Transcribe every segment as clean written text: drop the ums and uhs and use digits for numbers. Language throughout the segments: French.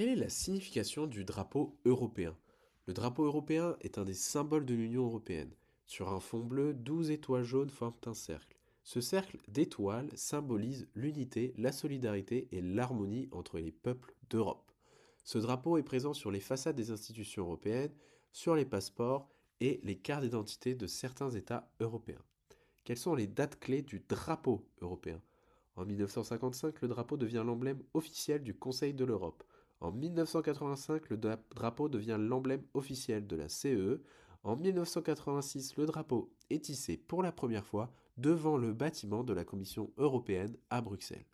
Quelle est la signification du drapeau européen? Le drapeau européen est un des symboles de l'Union européenne. Sur un fond bleu, 12 étoiles jaunes forment un cercle. Ce cercle d'étoiles symbolise l'unité, la solidarité et l'harmonie entre les peuples d'Europe. Ce drapeau est présent sur les façades des institutions européennes, sur les passeports et les cartes d'identité de certains États européens. Quelles sont les dates clés du drapeau européen? En 1955, le drapeau devient l'emblème officiel du Conseil de l'Europe. En 1985, le drapeau devient l'emblème officiel de la CEE. En 1986, le drapeau est hissé pour la première fois devant le bâtiment de la Commission européenne à Bruxelles.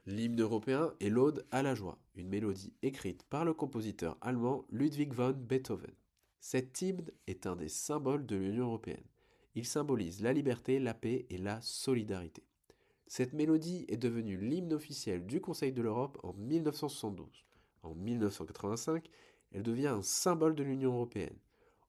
L'hymne européen est l'Aude à la joie, une mélodie écrite par le compositeur allemand Ludwig van Beethoven. Cet hymne est un des symboles de l'Union européenne. Il symbolise la liberté, la paix et la solidarité. Cette mélodie est devenue l'hymne officiel du Conseil de l'Europe en 1972. En 1985, elle devient un symbole de l'Union européenne.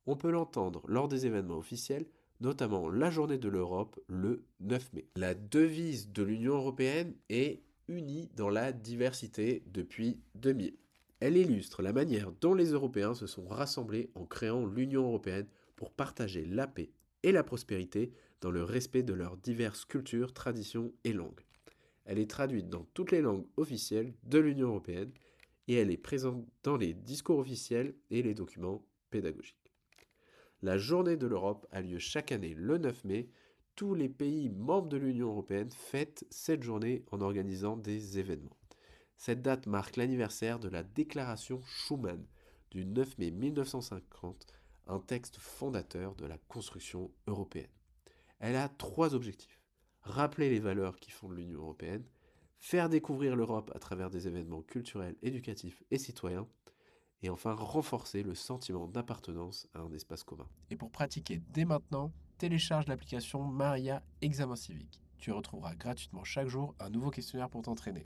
On peut l'entendre lors des événements officiels, notamment la Journée de l'Europe le 9 mai. La devise de l'Union européenne est unie dans la diversité depuis 2000. Elle illustre la manière dont les Européens se sont rassemblés en créant l'Union européenne pour partager la paix et la prospérité dans le respect de leurs diverses cultures, traditions et langues. Elle est traduite dans toutes les langues officielles de l'Union européenne et elle est présente dans les discours officiels et les documents pédagogiques. La Journée de l'Europe a lieu chaque année le 9 mai. Tous les pays membres de l'Union européenne fêtent cette journée en organisant des événements. Cette date marque l'anniversaire de la déclaration Schuman du 9 mai 1950, un texte fondateur de la construction européenne. Elle a trois objectifs. Rappeler les valeurs qui fondent l'Union européenne, faire découvrir l'Europe à travers des événements culturels, éducatifs et citoyens, et enfin renforcer le sentiment d'appartenance à un espace commun. Et pour pratiquer dès maintenant, télécharge l'application Maria Examen Civique. Tu retrouveras gratuitement chaque jour un nouveau questionnaire pour t'entraîner.